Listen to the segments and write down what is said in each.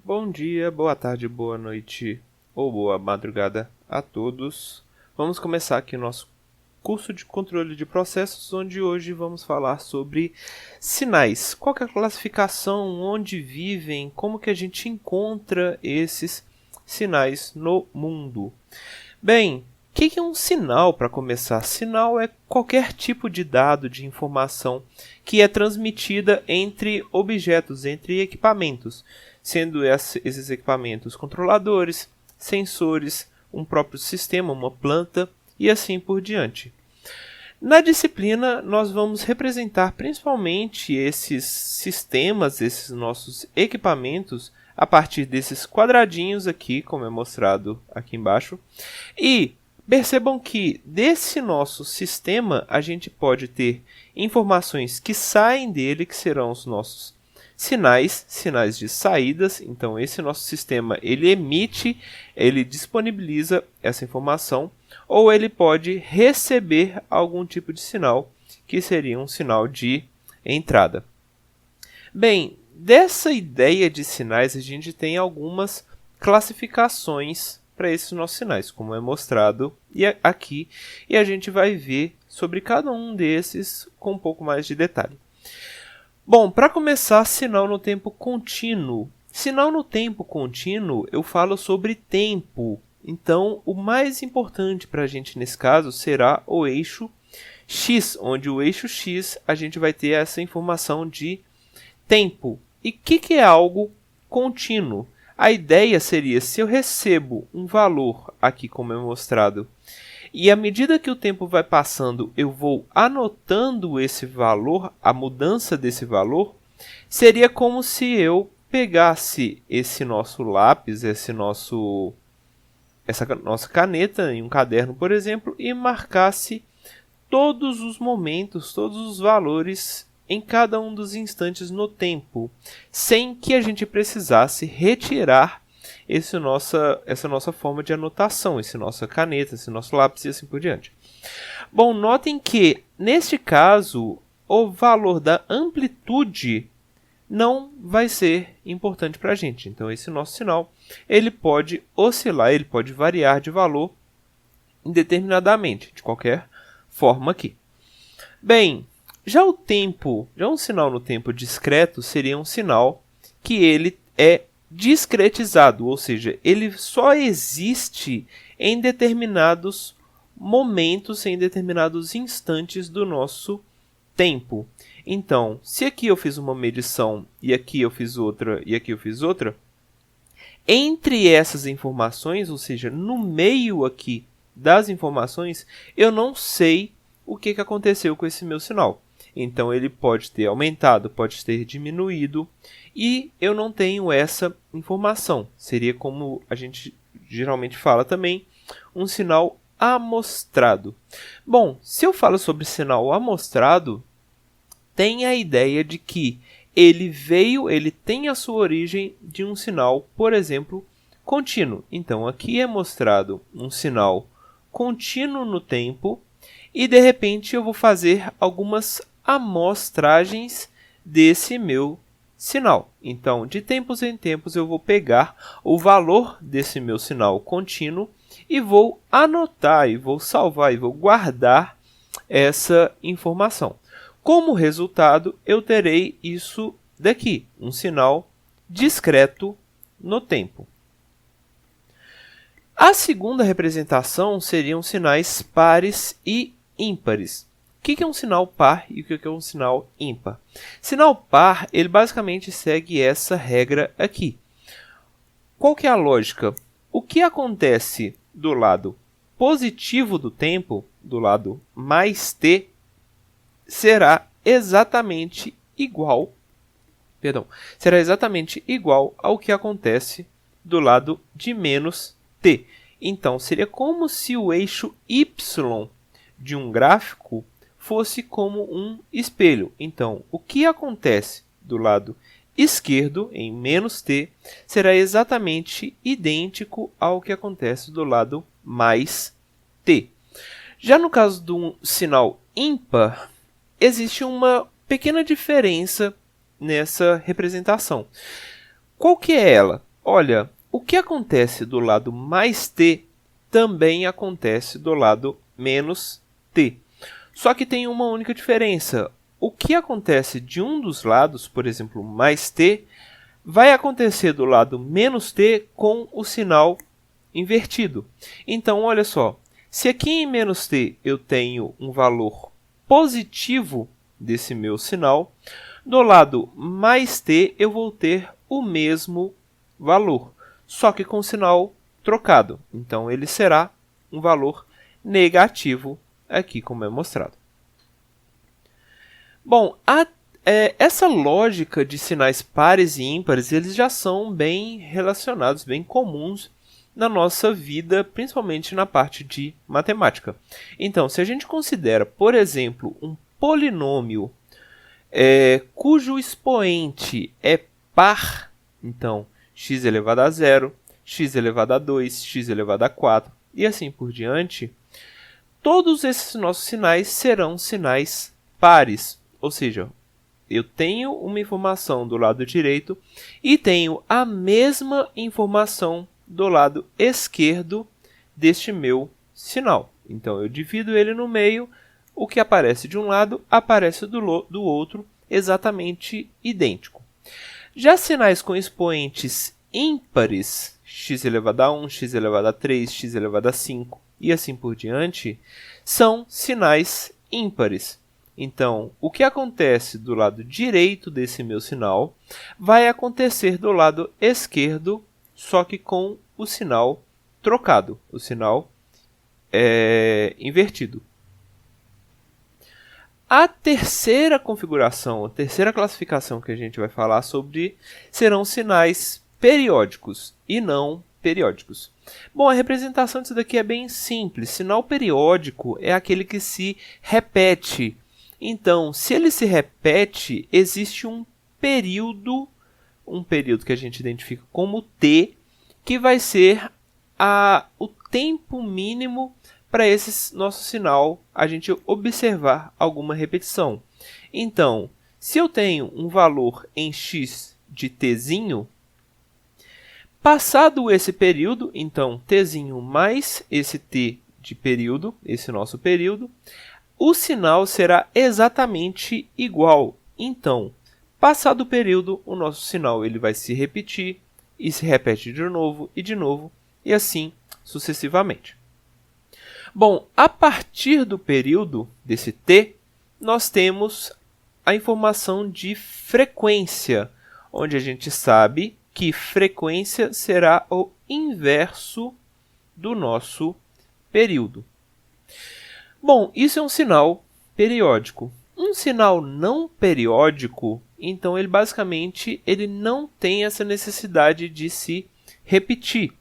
Bom dia, boa tarde, boa noite ou boa madrugada a todos. Vamos começar aqui o nosso curso de controle de processos, onde hoje vamos falar sobre sinais. Qual que é a classificação, onde vivem, como que a gente encontra esses sinais no mundo. Bem, o que é um sinal para começar? Sinal é qualquer tipo de dado, de informação que é transmitida entre objetos, entre equipamentos, sendo esses equipamentos controladores, sensores, um próprio sistema, uma planta e assim por diante. Na disciplina, nós vamos representar principalmente esses sistemas, esses nossos equipamentos, a partir desses quadradinhos aqui, como é mostrado aqui embaixo. E percebam que desse nosso sistema a gente pode ter informações que saem dele, que serão os nossos sinais de saídas. Então esse nosso sistema ele emite, ele disponibiliza essa informação, ou ele pode receber algum tipo de sinal, que seria um sinal de entrada. Bem, dessa ideia de sinais a gente tem algumas classificações para esses nossos sinais, como é mostrado aqui, e a gente vai ver sobre cada um desses com um pouco mais de detalhe. Bom, para começar, sinal no tempo contínuo. Sinal no tempo contínuo, eu falo sobre tempo. Então, o mais importante para a gente nesse caso será o eixo X, onde o eixo X a gente vai ter essa informação de tempo. E o que é algo contínuo? A ideia seria, se eu recebo um valor aqui como é mostrado, e à medida que o tempo vai passando, eu vou anotando esse valor, a mudança desse valor, seria como se eu pegasse esse nosso lápis, essa nossa caneta em um caderno, por exemplo, e marcasse todos os momentos, todos os valores em cada um dos instantes no tempo, sem que a gente precisasse retirar essa nossa forma de anotação, essa nossa caneta, esse nosso lápis e assim por diante. Bom, notem que, neste caso, o valor da amplitude não vai ser importante para a gente. Então, esse nosso sinal ele pode oscilar, ele pode variar de valor indeterminadamente, de qualquer forma aqui. Bem, já um sinal no tempo discreto seria um sinal que ele é discretizado, ou seja, ele só existe em determinados momentos, em determinados instantes do nosso tempo. Então, se aqui eu fiz uma medição e aqui eu fiz outra e aqui eu fiz outra, entre essas informações, ou seja, no meio aqui das informações, eu não sei o que aconteceu com esse meu sinal. Então ele pode ter aumentado, pode ter diminuído e eu não tenho essa informação. Seria como a gente geralmente fala também, um sinal amostrado. Bom, se eu falo sobre sinal amostrado, tem a ideia de que ele tem a sua origem de um sinal, por exemplo, contínuo. Então aqui é mostrado um sinal contínuo no tempo e de repente eu vou fazer algumas amostragens desse meu sinal. Então, de tempos em tempos eu vou pegar o valor desse meu sinal contínuo e vou anotar, e vou salvar, e vou guardar essa informação. Como resultado, eu terei isso daqui, um sinal discreto no tempo. A segunda representação seriam sinais pares e ímpares. O que é um sinal par e o que é um sinal ímpar? Sinal par, ele basicamente segue essa regra aqui. Qual que é a lógica? O que acontece do lado positivo do tempo, do lado mais t, será exatamente igual ao que acontece do lado de menos t. Então, seria como se o eixo y de um gráfico fosse como um espelho. Então, o que acontece do lado esquerdo, em menos t, será exatamente idêntico ao que acontece do lado mais t. Já no caso do sinal ímpar, existe uma pequena diferença nessa representação. Qual que é ela? olha, o que acontece do lado mais t também acontece do lado menos t. Só que tem uma única diferença. O que acontece de um dos lados, por exemplo, mais t, vai acontecer do lado menos t com o sinal invertido. Então, olha só, se aqui em menos t eu tenho um valor positivo desse meu sinal, do lado mais t eu vou ter o mesmo valor, só que com sinal trocado. Então, ele será um valor negativo aqui, como é mostrado. Bom, essa lógica de sinais pares e ímpares, eles já são bem relacionados, bem comuns na nossa vida, principalmente na parte de matemática. Então, se a gente considera, por exemplo, um polinômio cujo expoente é par, então, x elevado a 0, x elevado a 2, x elevado a 4 e assim por diante, todos esses nossos sinais serão sinais pares, ou seja, eu tenho uma informação do lado direito e tenho a mesma informação do lado esquerdo deste meu sinal. Então, eu divido ele no meio, o que aparece de um lado aparece do outro, exatamente idêntico. Já sinais com expoentes ímpares, x elevado a 1, x elevado a 3, x elevado a 5 e assim por diante, são sinais ímpares. Então, o que acontece do lado direito desse meu sinal vai acontecer do lado esquerdo, só que com o sinal trocado, o sinal invertido. A terceira configuração, a terceira classificação que a gente vai falar sobre serão sinais periódicos e não periódicos. Bom, a representação disso daqui é bem simples. Sinal periódico é aquele que se repete. Então, se ele se repete, existe um período que a gente identifica como t, que vai ser o tempo mínimo para esse nosso sinal a gente observar alguma repetição. Então, se eu tenho um valor em x de tzinho, passado esse período, então tzinho mais esse t de período, esse nosso período, o sinal será exatamente igual. Então, passado o período, o nosso sinal ele vai se repetir e se repete de novo e assim sucessivamente. Bom, a partir do período desse t, nós temos a informação de frequência, onde a gente sabe que frequência será o inverso do nosso período. Bom, isso é um sinal periódico. Um sinal não periódico, então ele basicamente não tem essa necessidade de se repetir.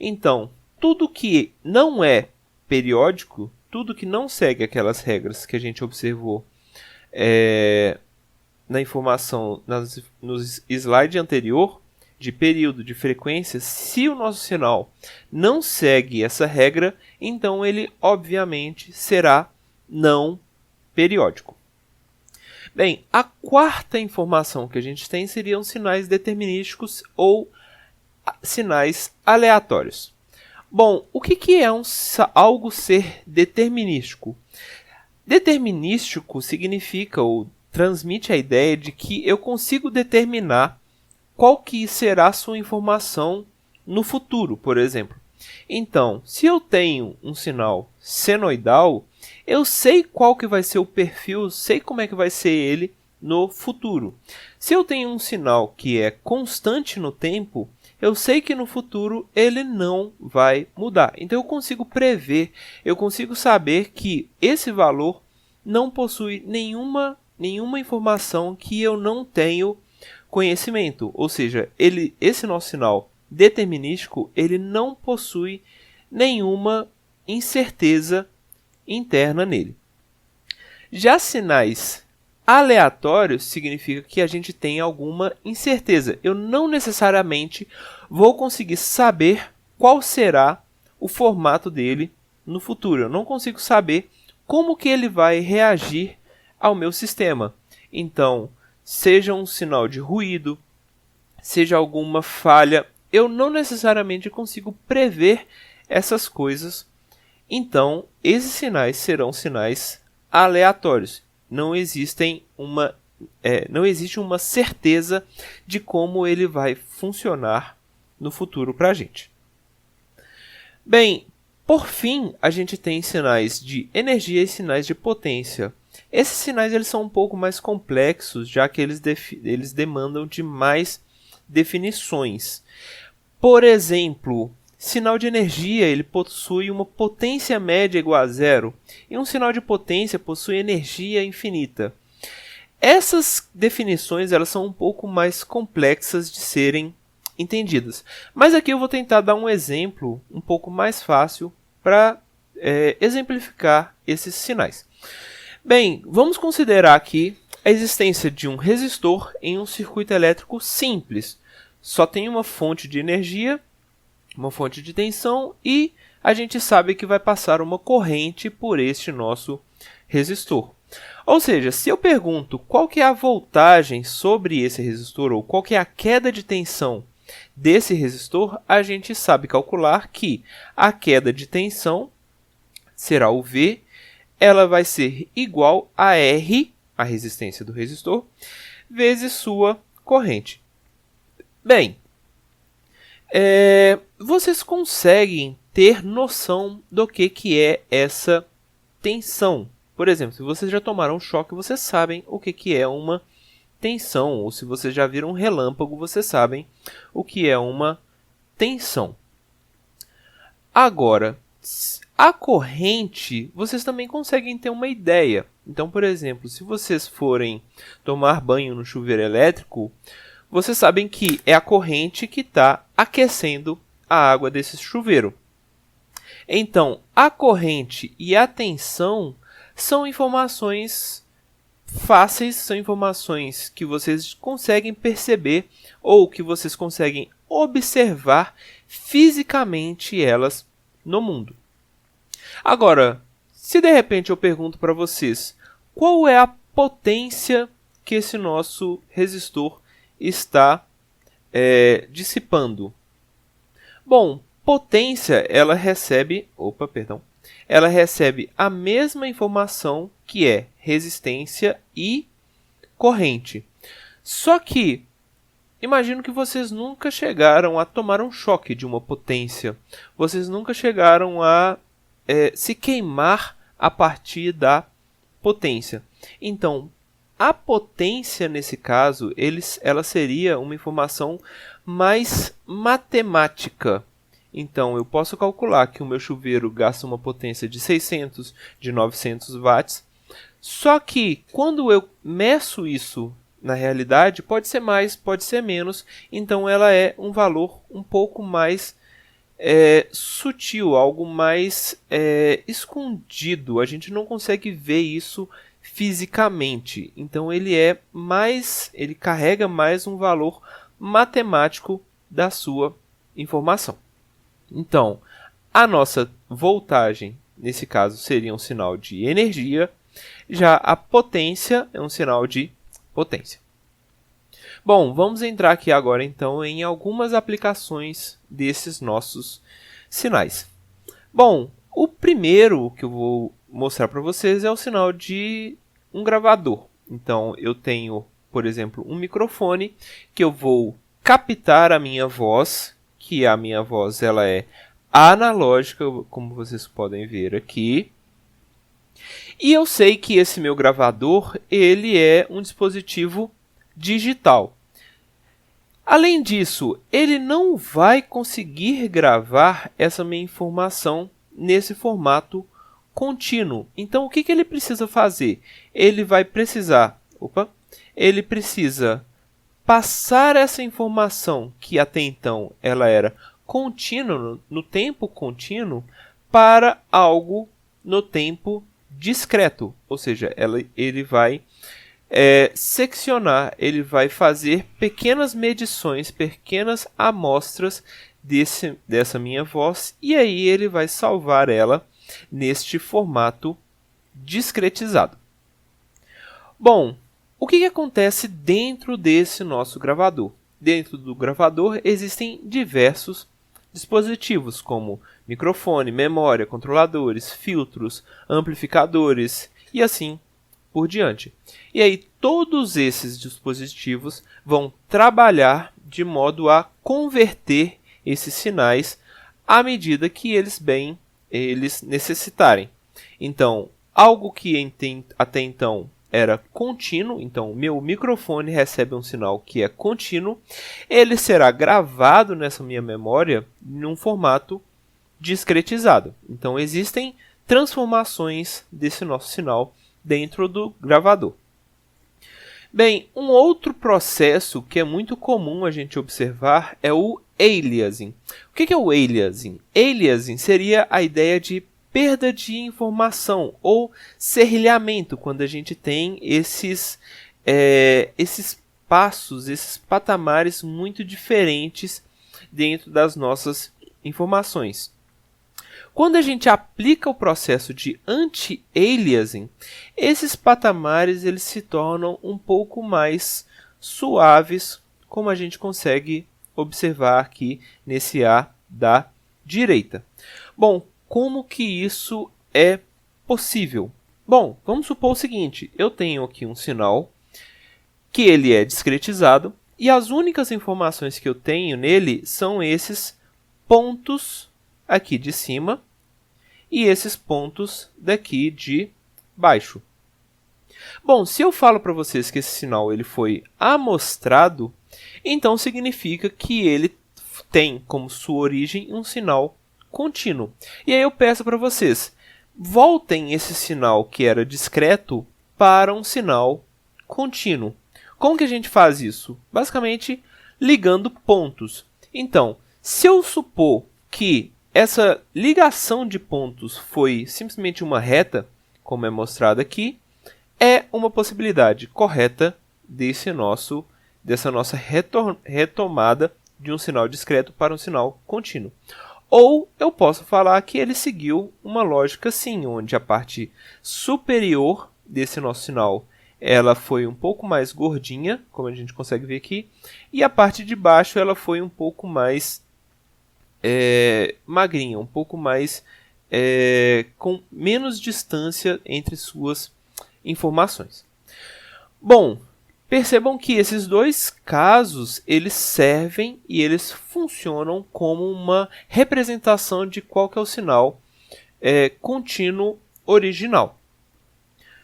Então, tudo que não é periódico, tudo que não segue aquelas regras que a gente observou na informação no slide anterior, de período, de frequência, se o nosso sinal não segue essa regra, então ele obviamente será não periódico. Bem, a quarta informação que a gente tem seriam sinais determinísticos ou sinais aleatórios. Bom, o que é algo ser determinístico? Determinístico significa ou transmite a ideia de que eu consigo determinar qual que será a sua informação no futuro, por exemplo. Então, se eu tenho um sinal senoidal, eu sei qual que vai ser o perfil, sei como é que vai ser ele no futuro. Se eu tenho um sinal que é constante no tempo, eu sei que no futuro ele não vai mudar. Então eu consigo prever, eu consigo saber que esse valor não possui nenhuma informação que eu não tenho conhecimento. Ou seja, esse nosso sinal determinístico, ele não possui nenhuma incerteza interna nele. Já sinais aleatórios significa que a gente tem alguma incerteza. Eu não necessariamente vou conseguir saber qual será o formato dele no futuro. Eu não consigo saber como que ele vai reagir ao meu sistema. Então, seja um sinal de ruído, seja alguma falha eu não necessariamente consigo prever essas coisas. Então, esses sinais serão sinais aleatórios. Não existe uma certeza de como ele vai funcionar no futuro para a gente. Bem, por fim, a gente tem sinais de energia e sinais de potência. Esses sinais eles são um pouco mais complexos, já que eles demandam de mais definições. Por exemplo, sinal de energia ele possui uma potência média igual a zero, e um sinal de potência possui energia infinita. Essas definições elas são um pouco mais complexas de serem entendidas. Mas aqui eu vou tentar dar um exemplo um pouco mais fácil para exemplificar esses sinais. Bem, vamos considerar aqui a existência de um resistor em um circuito elétrico simples. Só tem uma fonte de energia, uma fonte de tensão e a gente sabe que vai passar uma corrente por este nosso resistor. Ou seja, se eu pergunto qual que é a voltagem sobre esse resistor ou qual que é a queda de tensão desse resistor, a gente sabe calcular que a queda de tensão será o V, ela vai ser igual a R, a resistência do resistor, vezes sua corrente. Bem, vocês conseguem ter noção do que é essa tensão. Por exemplo, se vocês já tomaram um choque, vocês sabem o que é uma tensão. Ou se vocês já viram um relâmpago, vocês sabem o que é uma tensão. Agora, a corrente, vocês também conseguem ter uma ideia. Então, por exemplo, se vocês forem tomar banho no chuveiro elétrico, vocês sabem que é a corrente que está aquecendo a água desse chuveiro. Então, a corrente e a tensão são informações fáceis, são informações que vocês conseguem perceber ou que vocês conseguem observar fisicamente elas no mundo. Agora, se de repente eu pergunto para vocês qual é a potência que esse nosso resistor está dissipando. Bom, potência ela recebe a mesma informação que é resistência e corrente. Só que imagino que vocês nunca chegaram a tomar um choque de uma potência. Vocês nunca chegaram a se queimar a partir da potência. Então, a potência, nesse caso, ela seria uma informação mais matemática. Então, eu posso calcular que o meu chuveiro gasta uma potência de 600, de 900 watts. Só que, quando eu meço isso na realidade, pode ser mais, pode ser menos. Então, ela é um valor um pouco mais sutil, algo mais escondido. A gente não consegue ver isso fisicamente. Então ele carrega mais um valor matemático da sua informação. Então, a nossa voltagem, nesse caso, seria um sinal de energia, já a potência é um sinal de potência. Bom, vamos entrar aqui agora então em algumas aplicações desses nossos sinais. Bom, o primeiro que eu vou mostrar para vocês é o sinal de um gravador. Então, eu tenho, por exemplo, um microfone que eu vou captar a minha voz, que a minha voz ela é analógica, como vocês podem ver aqui. E eu sei que esse meu gravador ele é um dispositivo digital. Além disso, ele não vai conseguir gravar essa minha informação nesse formato contínuo. Então, o que ele precisa fazer? Ele precisa passar essa informação que até então ela era contínua, no tempo contínuo, para algo no tempo discreto. Ou seja, ele vai seccionar, ele vai fazer pequenas medições, pequenas amostras dessa minha voz, e aí ele vai salvar ela neste formato discretizado. Bom, o que acontece dentro desse nosso gravador? dentro do gravador existem diversos dispositivos, como microfone, memória, controladores, filtros, amplificadores e assim por diante. E aí todos esses dispositivos vão trabalhar de modo a converter esses sinais à medida que eles necessitarem. Então, algo que até então era contínuo, então meu microfone recebe um sinal que é contínuo, ele será gravado nessa minha memória num formato discretizado. Então existem transformações desse nosso sinal dentro do gravador. Bem, um outro processo que é muito comum a gente observar é o aliasing. O que é o aliasing? Aliasing seria a ideia de perda de informação ou serrilhamento, quando a gente tem esses passos, esses patamares muito diferentes dentro das nossas informações. Quando a gente aplica o processo de anti-aliasing, esses patamares eles se tornam um pouco mais suaves, como a gente consegue observar aqui nesse A da direita. Bom, como que isso é possível? Bom, vamos supor o seguinte, eu tenho aqui um sinal que ele é discretizado e as únicas informações que eu tenho nele são esses pontos aqui de cima e esses pontos daqui de baixo. Bom, se eu falo para vocês que esse sinal ele foi amostrado, então significa que ele tem como sua origem um sinal contínuo. E aí eu peço para vocês, voltem esse sinal que era discreto para um sinal contínuo. Como que a gente faz isso? Basicamente, ligando pontos. Então, se eu supor que essa ligação de pontos foi simplesmente uma reta, como é mostrado aqui, é uma possibilidade correta dessa nossa retomada de um sinal discreto para um sinal contínuo. Ou eu posso falar que ele seguiu uma lógica sim, onde a parte superior desse nosso sinal ela foi um pouco mais gordinha, como a gente consegue ver aqui, e a parte de baixo ela foi um pouco mais magrinha, um pouco mais com menos distância entre suas informações. Bom, percebam que esses dois casos eles servem e eles funcionam como uma representação de qual que é o sinal contínuo original.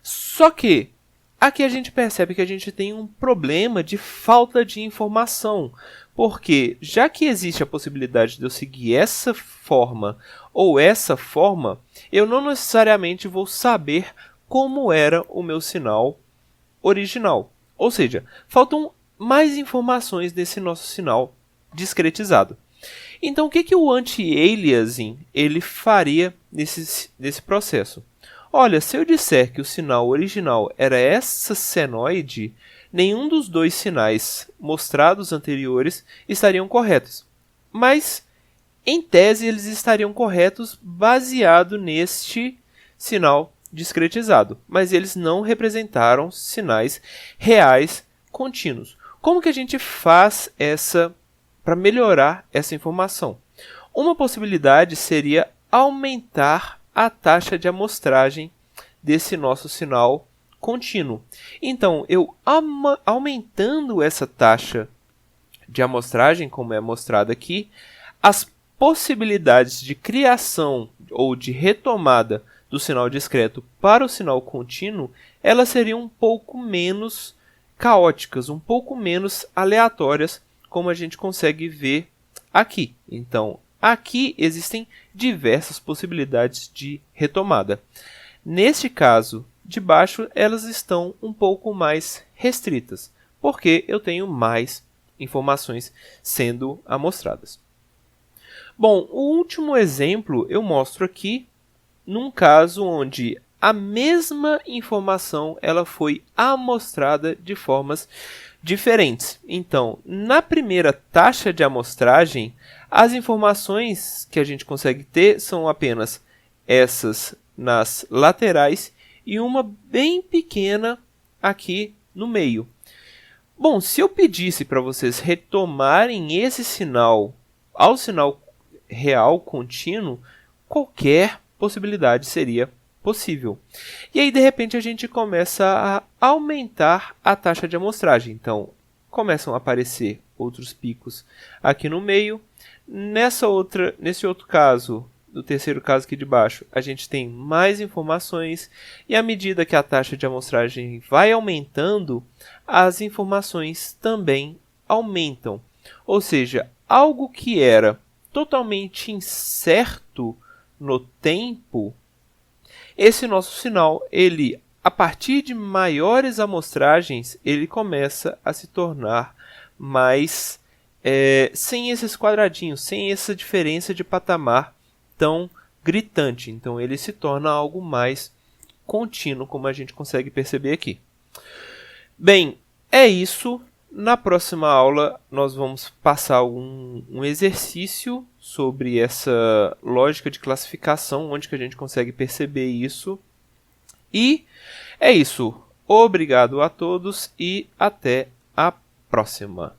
Só que aqui a gente percebe que a gente tem um problema de falta de informação, porque já que existe a possibilidade de eu seguir essa forma ou essa forma, eu não necessariamente vou saber como era o meu sinal original. Ou seja, faltam mais informações desse nosso sinal discretizado. Então, o que o anti-aliasing ele faria nesse processo? Olha, se eu disser que o sinal original era essa senoide, nenhum dos dois sinais mostrados anteriores estariam corretos. Mas, em tese, eles estariam corretos baseado neste sinal discretizado, mas eles não representaram sinais reais contínuos. Como que a gente faz para melhorar essa informação? Uma possibilidade seria aumentar a taxa de amostragem desse nosso sinal contínuo. Então, eu aumentando essa taxa de amostragem, como é mostrado aqui, as possibilidades de criação ou de retomada do sinal discreto para o sinal contínuo, elas seriam um pouco menos caóticas, um pouco menos aleatórias, como a gente consegue ver aqui. Então, aqui existem diversas possibilidades de retomada. Neste caso de baixo, elas estão um pouco mais restritas, porque eu tenho mais informações sendo amostradas. Bom, o último exemplo eu mostro aqui num caso onde a mesma informação ela foi amostrada de formas diferentes. Então, na primeira taxa de amostragem, as informações que a gente consegue ter são apenas essas nas laterais e uma bem pequena aqui no meio. Bom, se eu pedisse para vocês retomarem esse sinal ao sinal real contínuo, qualquer possibilidade seria possível. E aí, de repente, a gente começa a aumentar a taxa de amostragem. Então, começam a aparecer outros picos aqui no meio. Nesse outro caso, no terceiro caso aqui de baixo, a gente tem mais informações e à medida que a taxa de amostragem vai aumentando, as informações também aumentam. Ou seja, algo que era totalmente incerto no tempo, esse nosso sinal, ele, a partir de maiores amostragens, ele começa a se tornar mais sem esses quadradinhos, sem essa diferença de patamar tão gritante. Então ele se torna algo mais contínuo, como a gente consegue perceber aqui. Bem, é isso. Na próxima aula nós vamos passar um exercício sobre essa lógica de classificação, onde que a gente consegue perceber isso. E é isso. Obrigado a todos e até a próxima.